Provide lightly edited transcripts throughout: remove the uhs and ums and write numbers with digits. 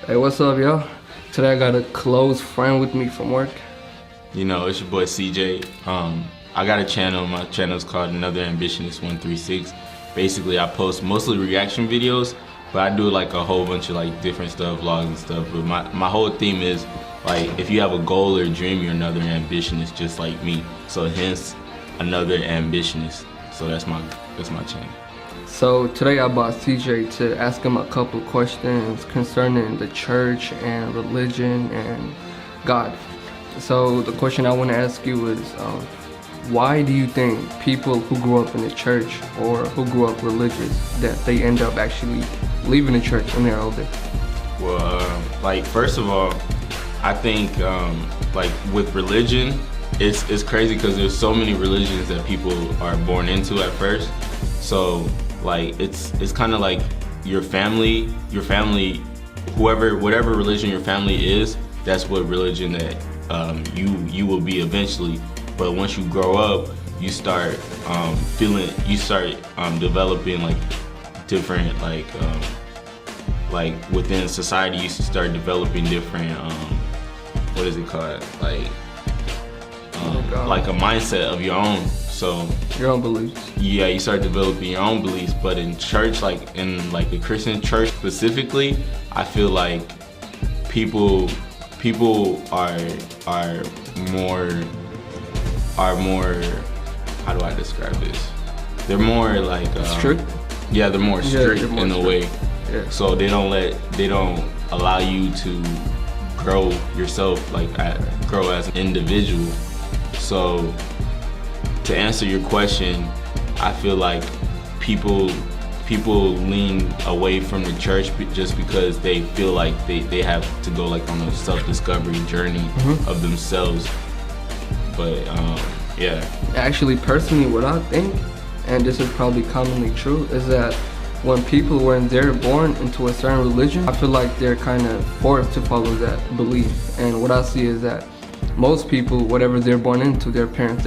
Hey, what's up, y'all? Today I got a close friend with me from work. You know, it's your boy CJ. I got a channel. My channel is called Another Ambitionist 136. Basically, I post mostly reaction videos, but I do like a whole bunch of like different stuff, vlogs and stuff. But my whole theme is like, if you have a goal or a dream, you're another ambitionist just like me. So hence, Another Ambitionist. So that's my channel. So today I brought CJ to ask him a couple questions concerning the church and religion and God. So the question I want to ask you is, why do you think people who grew up in the church or who grew up religious, that they end up actually leaving the church when they're older? Well, like first of all, I think like with religion, it's crazy because there's so many religions that people are born into at first. So like it's kind of like your family, whatever religion your family is, that's what religion that you will be eventually. But once you grow up, you start developing like different like within society, you start developing different what is it called, like a mindset of your own. So Your own beliefs. yeah, you start developing your own beliefs. But in church, like in like the Christian church specifically, I feel like people are more, how do I describe this? They're more like Strict? Yeah, they're more strict they're more in a way. Yeah. So they don't allow you to grow yourself, grow as an individual. So to answer your question, I feel like people lean away from the church just because they feel like they have to go like on a self-discovery journey of themselves. But yeah. Actually, personally, what I think, and this is probably commonly true, is that when they're born into a certain religion, I feel like they're kind of forced to follow that belief. And what I see is that most people, whatever they're born into, their parents,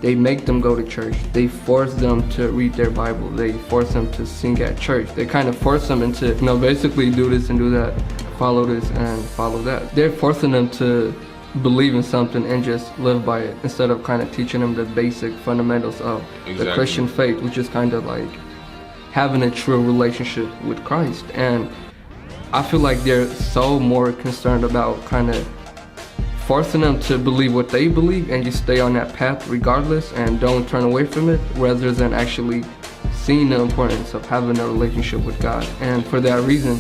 they make them go to church. They force them to read their Bible. They force them to sing at church. They kind of force them into, basically do this and do that, follow this and follow that. They're forcing them to believe in something and just live by it, instead of kind of teaching them the basic fundamentals of the Christian faith, which is kind of like having a true relationship with Christ. And I feel like they're so more concerned about kind of forcing them to believe what they believe and just stay on that path regardless and don't turn away from it, rather than actually seeing the importance of having a relationship with God. And for that reason,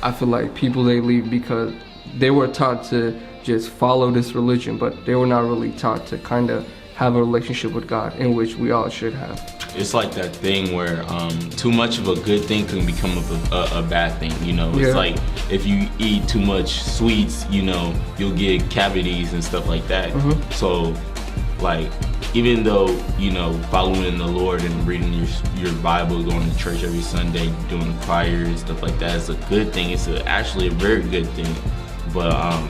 I feel like people, they leave because they were taught to just follow this religion, but they were not really taught to kind of have a relationship with God, in which we all should have. It's like that thing where too much of a good thing can become a bad thing, Yeah. It's like if you eat too much sweets, you'll get cavities and stuff like that. So like, even though, following the Lord and reading your Bible, going to church every Sunday, doing the choir and stuff like that, is a good thing. It's actually a very good thing. But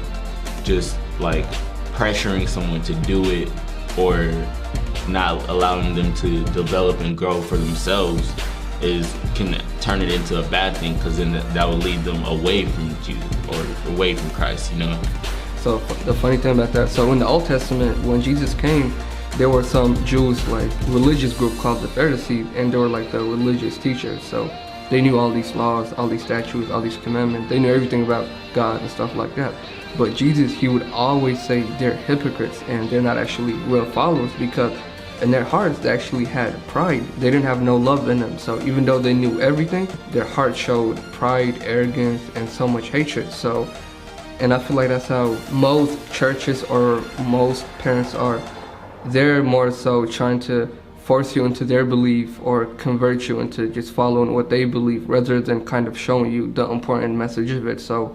just like pressuring someone to do it, or not allowing them to develop and grow for themselves, can turn it into a bad thing, because then that will lead them away from Jesus or away from Christ, So the funny thing about that, so in the Old Testament, when Jesus came, there were some Jews, like religious group called the Pharisees, and they were like the religious teachers. So they knew all these laws, all these statutes, all these commandments. They knew everything about God and stuff like that. But Jesus, he would always say they're hypocrites and they're not actually real followers, because in their hearts they actually had pride. They didn't have no love in them. So even though they knew everything, their heart showed pride, arrogance, and so much hatred. So, and I feel like that's how most churches or most parents are. They're more so trying to force you into their belief or convert you into just following what they believe, rather than kind of showing you the important message of it. So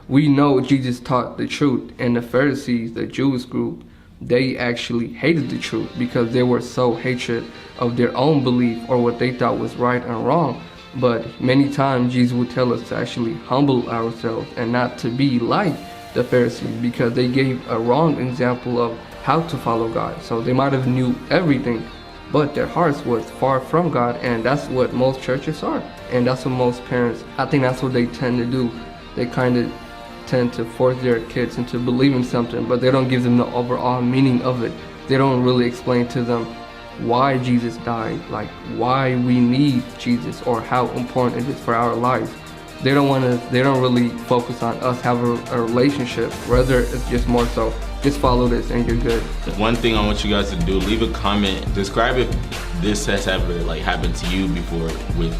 we know Jesus taught the truth, and the Pharisees, the Jewish group, they actually hated the truth because they were so hatred of their own belief or what they thought was right and wrong. But many times Jesus would tell us to actually humble ourselves and not to be like the Pharisees, because they gave a wrong example of how to follow God. So they might have knew everything, but their hearts was far from God, and that's what most churches are. And that's what most parents, I think that's what they tend to do. They kind of tend to force their kids into believing something, but they don't give them the overall meaning of it. They don't really explain to them why Jesus died, like why we need Jesus or how important it is for our lives. They don't really focus on us having a relationship. Rather, it's just more so, just follow this and you're good. One thing I want you guys to do, leave a comment. Describe if this has ever like happened to you before with,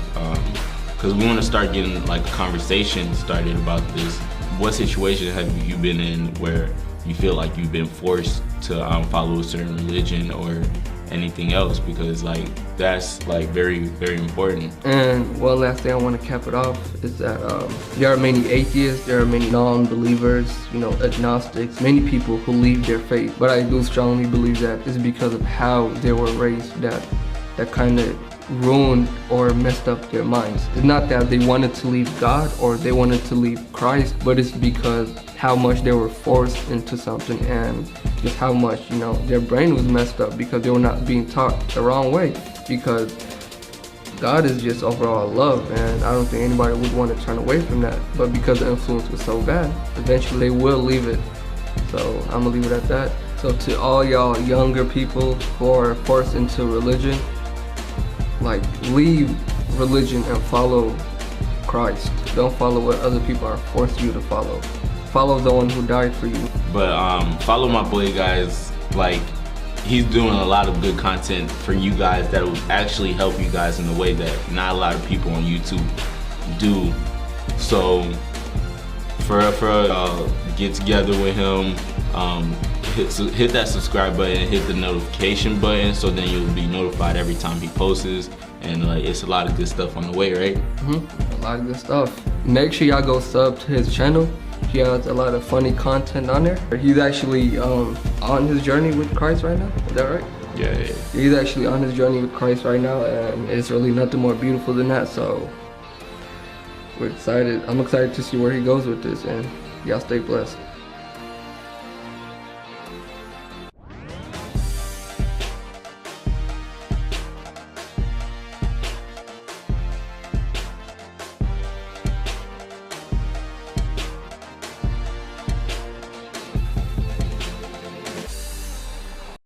because we want to start getting like a conversation started about this. What situation have you been in where you feel like you've been forced to follow a certain religion or anything else? Because like that's like very, very important. And one last thing I want to cap it off is that there are many atheists, there are many non-believers, agnostics, many people who leave their faith. But I do strongly believe that it's because of how they were raised that kind of ruined or messed up their minds. It's not that they wanted to leave God or they wanted to leave Christ, but it's because how much they were forced into something and just how much, their brain was messed up because they were not being taught the wrong way. Because God is just overall love, and I don't think anybody would want to turn away from that. But because the influence was so bad, eventually they will leave it. So I'm gonna leave it at that. So to all y'all younger people who are forced into religion, like leave religion and follow Christ. Don't follow what other people are forcing you to follow. Follow the one who died for you. But follow my boy, guys. Like, he's doing a lot of good content for you guys that will actually help you guys in a way that not a lot of people on YouTube do. So for get together with him, hit that subscribe button, hit the notification button, so then you'll be notified every time he posts. And like, it's a lot of good stuff on the way, right? A lot of good stuff. Make sure y'all go sub to his channel. He has a lot of funny content on there. He's actually on his journey with Christ right now. Is that right? Yeah. He's actually on his journey with Christ right now, and it's really nothing more beautiful than that. So we're excited. I'm excited to see where he goes with this, and y'all stay blessed.